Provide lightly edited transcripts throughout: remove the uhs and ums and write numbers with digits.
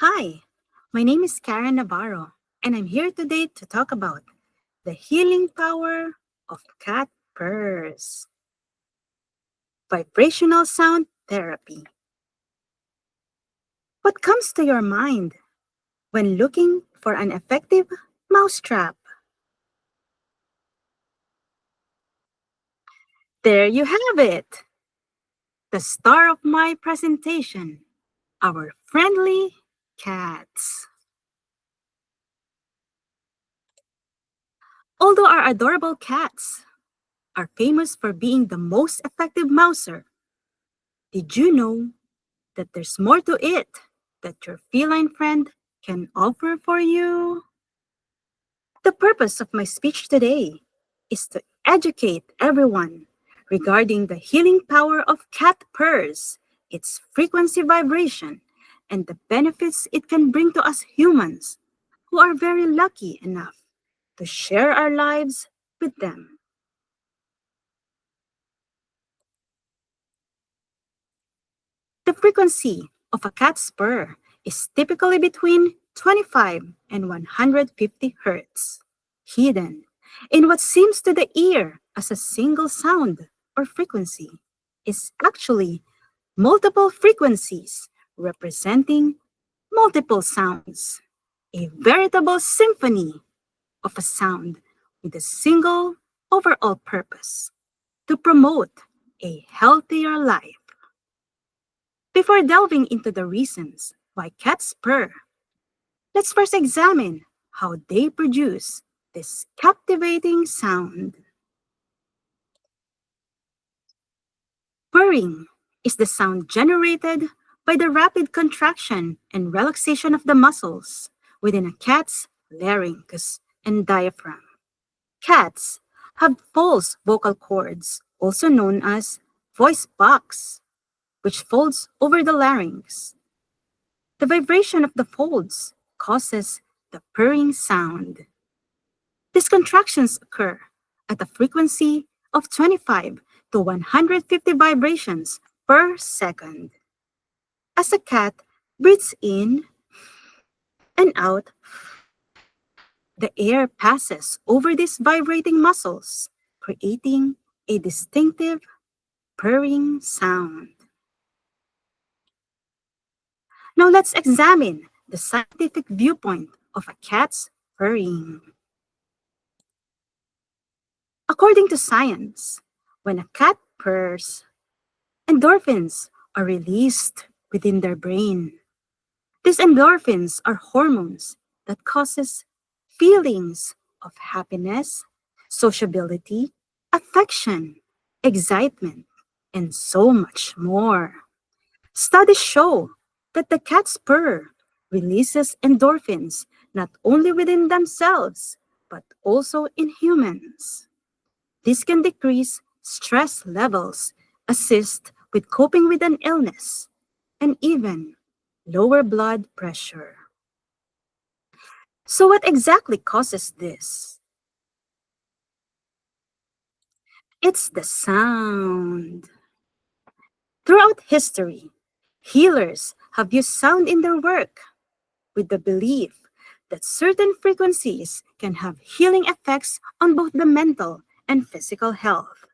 Hi, my name is Karen Navarro, and I'm here today to talk about the healing power of cat purrs, vibrational sound therapy. What comes to your mind when looking for an effective mousetrap? There you have it, the star of my presentation, our friendly cats. Although our adorable cats are famous for being the most effective mouser, did you know that there's more to it that your feline friend can offer for you? The purpose of my speech today is to educate everyone regarding the healing power of cat purrs, its frequency vibration, and the benefits it can bring to us humans who are very lucky enough to share our lives with them. The frequency of a cat's purr is typically between 25 and 150 hertz. Hidden in what seems to the ear as a single sound or frequency is actually multiple frequencies representing multiple sounds, a veritable symphony of a sound with a single overall purpose to promote a healthier life. Before delving into the reasons why cats purr, let's first examine how they produce this captivating sound. Purring is the sound generated by the rapid contraction and relaxation of the muscles within a cat's larynx and diaphragm. Cats have false vocal cords, also known as voice box, which folds over the larynx. The vibration of the folds causes the purring sound. These contractions occur at a frequency of 25 to 150 vibrations per second. As a cat breathes in and out, the air passes over these vibrating muscles, creating a distinctive purring sound. Now let's examine the scientific viewpoint of a cat's purring. According to science, when a cat purrs, endorphins are released within their brain. These endorphins are hormones that causes feelings of happiness, sociability, affection, excitement, and so much more. Studies show that the cat's purr releases endorphins not only within themselves, but also in humans. This can decrease stress levels, assist with coping with an illness, and even lower blood pressure. So, what exactly causes this? It's the sound. Throughout history, healers have used sound in their work with the belief that certain frequencies can have healing effects on both the mental and physical health.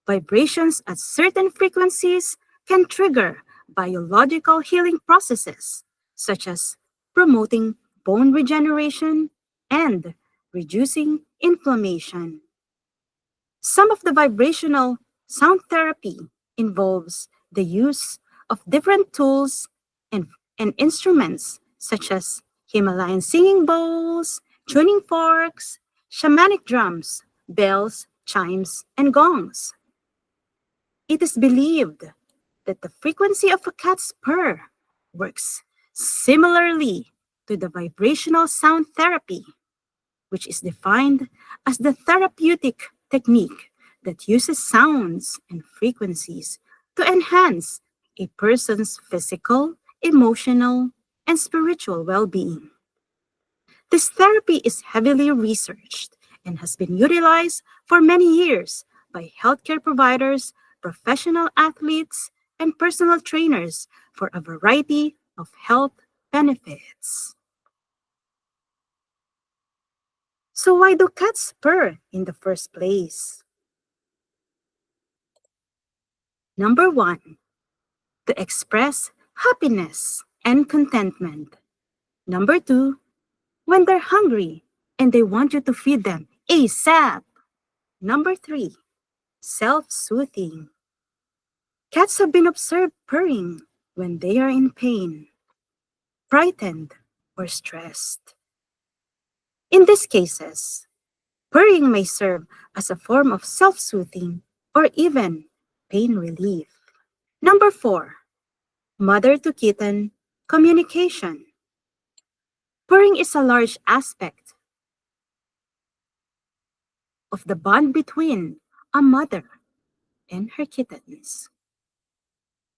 Vibrations at certain frequencies can trigger biological healing processes, such as promoting bone regeneration and reducing inflammation. Some of the vibrational sound therapy involves the use of different tools and, and instruments, such as Himalayan singing bowls, tuning forks, shamanic drums, bells, chimes, and gongs. It is believed that the frequency of a cat's purr works similarly to the vibrational sound therapy, which is defined as the therapeutic technique that uses sounds and frequencies to enhance a person's physical, emotional, and spiritual well being. This therapy is heavily researched and has been utilized for many years by healthcare providers, professional athletes, and personal trainers for a variety of health benefits. So why do cats purr in the first place? Number one, to express happiness and contentment. Number two, when they're hungry and they want you to feed them ASAP. Number three, self-soothing. Cats have been observed purring when they are in pain, frightened, or stressed. In these cases, purring may serve as a form of self-soothing or even pain relief. Number four, mother to kitten communication. Purring is a large aspect of the bond between a mother and her kittens.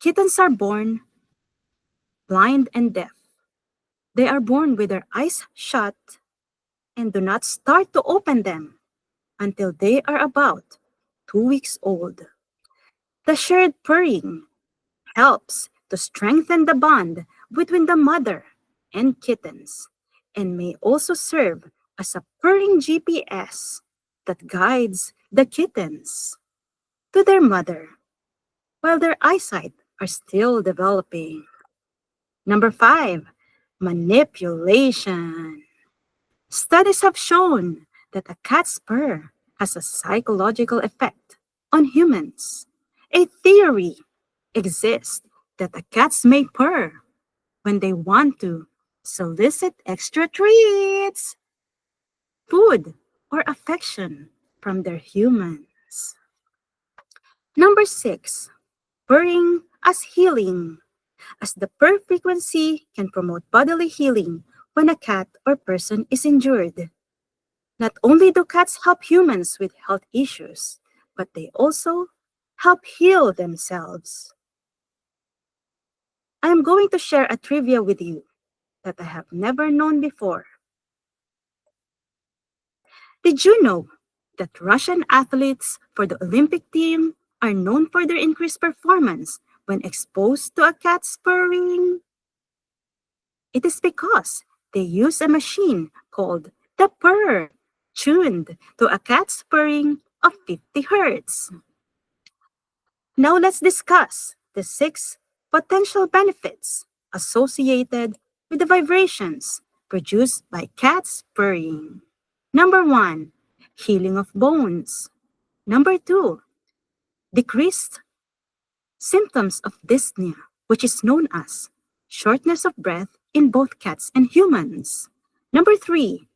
Kittens are born blind and deaf. They are born with their eyes shut and do not start to open them until they are about 2 weeks old. The shared purring helps to strengthen the bond between the mother and kittens and may also serve as a purring GPS that guides the kittens to their mother while their eyesight are still developing. Number five, manipulation. Studies have shown that a cat's purr has a psychological effect on humans. A theory exists that the cats may purr when they want to solicit extra treats, food, or affection from their humans. Number six, purring as healing. As the purr frequency can promote bodily healing when a cat or person is injured. Not only do cats help humans with health issues, but they also help heal themselves. I am going to share a trivia with you that I have never known before. Did you know that Russian athletes for the Olympic team are known for their increased performance when exposed to a cat's purring? It is because they use a machine called the purr, tuned to a cat's purring of 50 hertz. Now let's discuss the 6 potential benefits associated with the vibrations produced by cats purring. Number 1, healing of bones. Number 2, decreased symptoms of dyspnea, which is known as shortness of breath in both cats and humans. Number 3,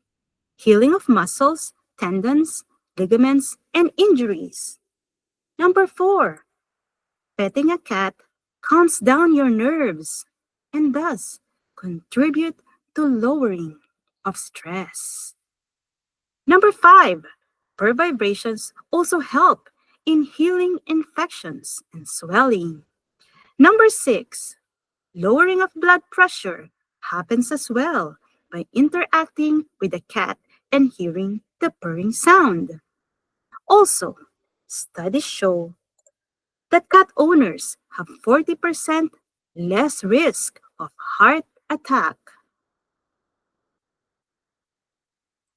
healing of muscles, tendons, ligaments, and injuries. Number 4, petting a cat calms down your nerves and thus contribute to lowering of stress. Number 5, purr vibrations also help in healing infections and swelling. Number 6, lowering of blood pressure happens as well by interacting with the cat and hearing the purring sound. Also, studies show that cat owners have 40% less risk of heart attack.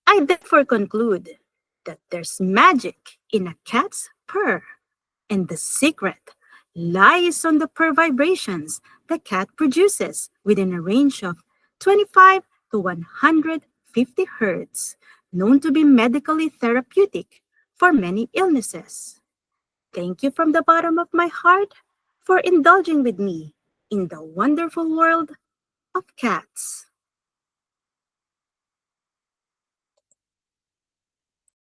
I therefore conclude that there's magic in a cat's purr, and the secret lies on the purr vibrations the cat produces within a range of 25 to 150 hertz, known to be medically therapeutic for many illnesses. Thank you from the bottom of my heart for indulging with me in the wonderful world of cats.